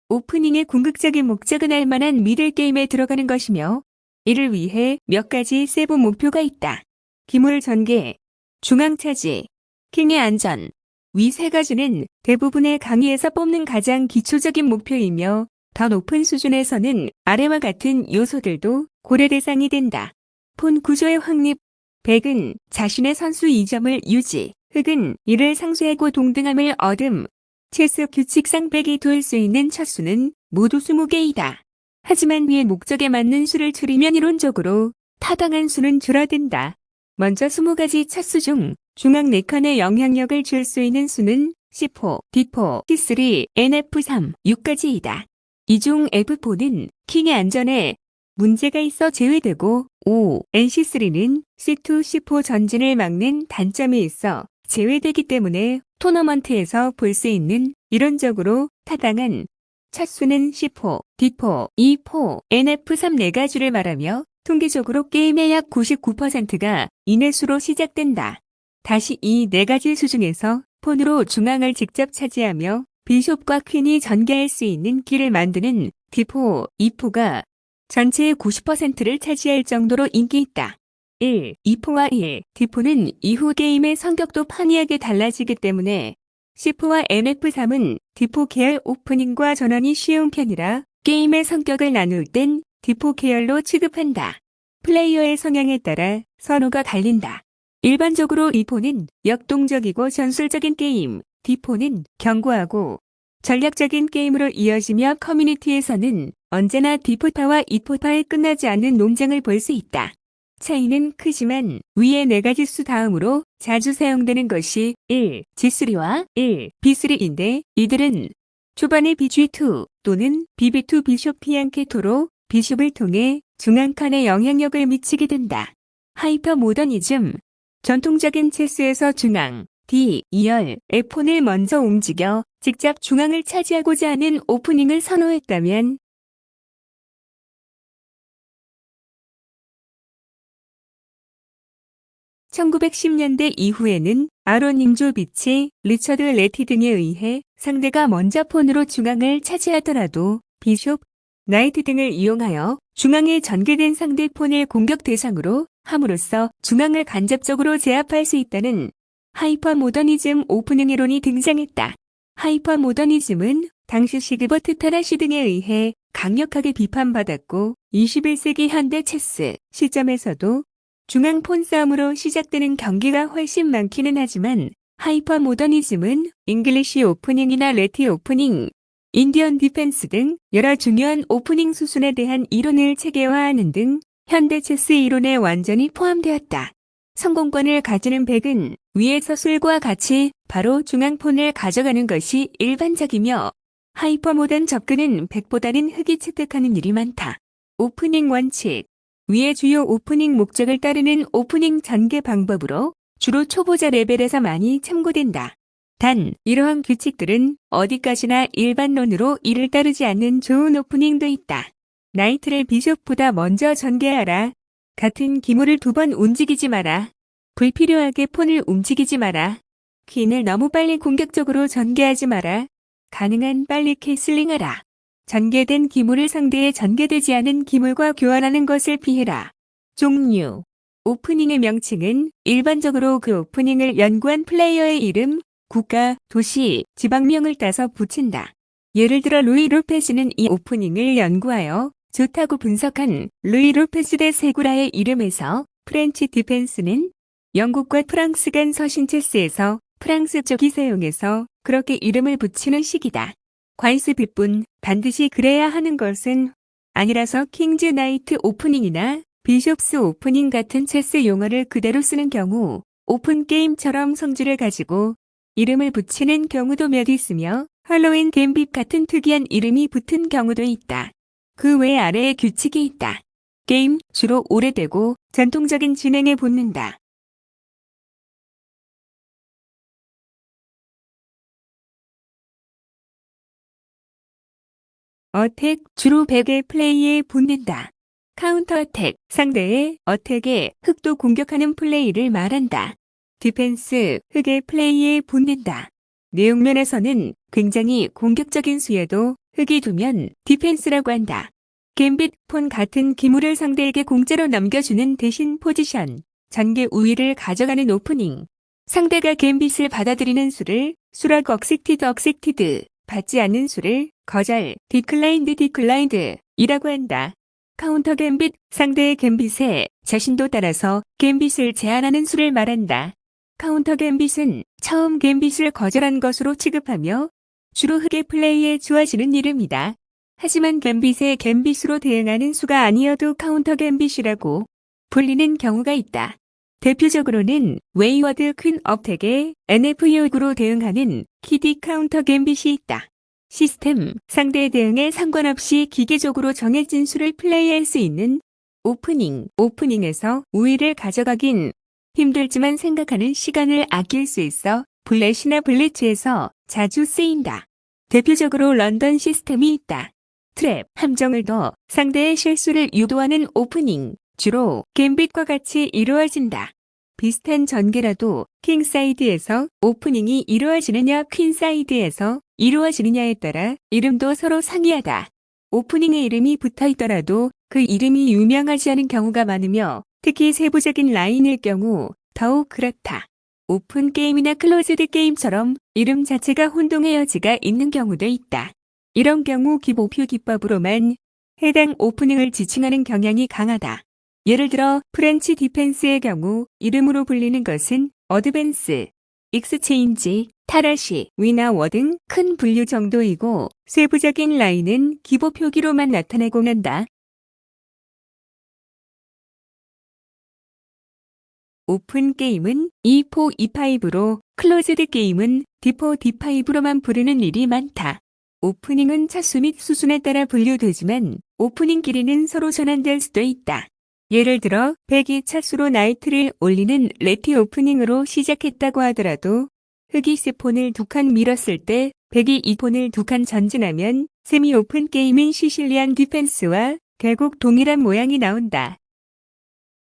오프닝의 궁극적인 목적은 알만한 미들 게임에 들어가는 것이며 이를 위해 몇 가지 세부 목표가 있다. 기물 전개, 중앙 차지, 킹의 안전. 위 세 가지는 대부분의 강의에서 뽑는 가장 기초적인 목표이며 더 높은 수준에서는 아래와 같은 요소들도 고려 대상이 된다. 폰 구조의 확립, 백은 자신의 선수 이점을 유지, 흑은 이를 상쇄하고 동등함을 얻음. 체스 규칙상 백이 돌 수 있는 첫 수는 모두 20개이다. 하지만 위의 목적에 맞는 수를 줄이면 이론적으로 타당한 수는 줄어든다. 먼저 20가지 첫 수 중 중앙 4칸에 영향력을 줄 수 있는 수는 C4, D4, C3, NF3, 6가지이다. 이 중 F4는 킹의 안전에 문제가 있어 제외되고 O, NC3는 C2, C4 전진을 막는 단점이 있어 제외되기 때문에 토너먼트에서 볼 수 있는 이론적으로 타당한 첫 수는 C4, D4, E4, NF3 4가지를 말하며 통계적으로 게임의 약 99%가 이내 수로 시작된다. 다시 이 4가지 수 중에서 폰으로 중앙을 직접 차지하며 비숍과 퀸이 전개할 수 있는 길을 만드는 D4, E4가 전체의 90%를 차지할 정도로 인기 있다. 1. E4와 1, D4는 이후 게임의 성격도 판이하게 달라지기 때문에 C4와 NF3은 D4 계열 오프닝과 전환이 쉬운 편이라 게임의 성격을 나눌 땐 D4 계열로 취급한다. 플레이어의 성향에 따라 선호가 갈린다. 일반적으로 E4는 역동적이고 전술적인 게임, D4는 견고하고 전략적인 게임으로 이어지며 커뮤니티에서는 언제나 D4파와 E4파에 끝나지 않는 논쟁을 볼 수 있다. 차이는 크지만 위의 4가지 수 다음으로 자주 사용되는 것이 1. G3와 1. B3인데 이들은 초반에 BG2 또는 BB2 비숍 피앙케토로 비숍을 통해 중앙칸에 영향력을 미치게 된다. 하이퍼 모더니즘. 전통적인 체스에서 중앙, D, 2열, F4를 먼저 움직여 직접 중앙을 차지하고자 하는 오프닝을 선호했다면 1910년대 이후에는 아론 잉조비치, 리처드 레티 등에 의해 상대가 먼저 폰으로 중앙을 차지하더라도 비숍, 나이트 등을 이용하여 중앙에 전개된 상대 폰을 공격 대상으로 함으로써 중앙을 간접적으로 제압할 수 있다는 하이퍼 모더니즘 오프닝 이론이 등장했다. 하이퍼 모더니즘은 당시 시그버트 타라시 등에 의해 강력하게 비판받았고 21세기 현대 체스 시점에서도 중앙 폰 싸움으로 시작되는 경기가 훨씬 많기는 하지만 하이퍼 모더니즘은 잉글리시 오프닝이나 레티 오프닝, 인디언 디펜스 등 여러 중요한 오프닝 수순에 대한 이론을 체계화하는 등 현대 체스 이론에 완전히 포함되었다. 성공권을 가지는 백은 위에서 술과 같이 바로 중앙폰을 가져가는 것이 일반적이며 하이퍼 모던 접근은 백보다는 흑이 획득하는 일이 많다. 오프닝 원칙. 위의 주요 오프닝 목적을 따르는 오프닝 전개 방법으로 주로 초보자 레벨에서 많이 참고된다. 단, 이러한 규칙들은 어디까지나 일반론으로 이를 따르지 않는 좋은 오프닝도 있다. 나이트를 비숍보다 먼저 전개하라. 같은 기물을 2번 움직이지 마라. 불필요하게 폰을 움직이지 마라. 퀸을 너무 빨리 공격적으로 전개하지 마라. 가능한 빨리 캐슬링하라. 전개된 기물을 상대에 전개되지 않은 기물과 교환하는 것을 피해라. 종류. 오프닝의 명칭은 일반적으로 그 오프닝을 연구한 플레이어의 이름, 국가, 도시, 지방명을 따서 붙인다. 예를 들어 루이 로페스는 이 오프닝을 연구하여 좋다고 분석한 루이 로페스 대 세구라의 이름에서 프렌치 디펜스는 영국과 프랑스 간 서신 체스에서 프랑스 쪽이 사용해서 그렇게 이름을 붙이는 식이다. 관습일 뿐 반드시 그래야 하는 것은 아니라서 킹즈 나이트 오프닝이나 비숍스 오프닝 같은 체스 용어를 그대로 쓰는 경우 오픈 게임처럼 성질을 가지고 이름을 붙이는 경우도 몇 있으며 할로윈 갬빗 같은 특이한 이름이 붙은 경우도 있다. 그 외 아래에 규칙이 있다. 게임 주로 오래되고 전통적인 진행에 붙는다. 어택 주로 백의 플레이에 붙는다. 카운터 어택 상대의 어택에 흑도 공격하는 플레이를 말한다. 디펜스 흑의 플레이에 붙는다. 내용면에서는 굉장히 공격적인 수에도 흙이 두면 디펜스라고 한다. 갬빗 폰 같은 기물을 상대에게 공짜로 넘겨주는 대신 포지션, 전개 우위를 가져가는 오프닝. 상대가 갬빗을 받아들이는 수를 수락 억셉티드 받지 않는 수를 거절 디클라인드 이라고 한다. 카운터 갬빗 상대의 갬빗에 자신도 따라서 갬빗을 제한하는 수를 말한다. 카운터 갬빗은 처음 갬빗을 거절한 것으로 취급하며 주로 흙의 플레이에 주어지는 이름이다. 하지만 갬빗의 갬빗으로 대응하는 수가 아니어도 카운터 갬빗이라고 불리는 경우가 있다. 대표적으로는 웨이워드 퀸 업택에 NF6으로 대응하는 키디 카운터 갬빗이 있다. 시스템, 상대의 대응에 상관없이 기계적으로 정해진 수를 플레이할 수 있는 오프닝에서 우위를 가져가긴 힘들지만 생각하는 시간을 아낄 수 있어 블렛이나 블리츠에서 자주 쓰인다. 대표적으로 런던 시스템이 있다. 트랩, 함정을 더 상대의 실수를 유도하는 오프닝, 주로 갬빗과 같이 이루어진다. 비슷한 전개라도 킹사이드에서 오프닝이 이루어지느냐 퀸사이드에서 이루어지느냐에 따라 이름도 서로 상이하다. 오프닝의 이름이 붙어 있더라도 그 이름이 유명하지 않은 경우가 많으며 특히 세부적인 라인일 경우 더욱 그렇다. 오픈 게임이나 클로즈드 게임처럼 이름 자체가 혼동의 여지가 있는 경우도 있다. 이런 경우 기보표 기법으로만 해당 오프닝을 지칭하는 경향이 강하다. 예를 들어 프렌치 디펜스의 경우 이름으로 불리는 것은 어드밴스, 익스체인지, 타라시, 위나워 등 큰 분류 정도이고 세부적인 라인은 기보 표기로만 나타내곤 한다. 오픈 게임은 E4, E5로 클로즈드 게임은 D4, D5로만 부르는 일이 많다. 오프닝은 차수 및 수순에 따라 분류되지만 오프닝 길이는 서로 전환될 수도 있다. 예를 들어 100이 차수로 나이트를 올리는 레티 오프닝으로 시작했다고 하더라도 흙이 스폰을 2칸 밀었을 때 100이 2폰을 2칸 전진하면 세미 오픈 게임인 시실리안 디펜스와 결국 동일한 모양이 나온다.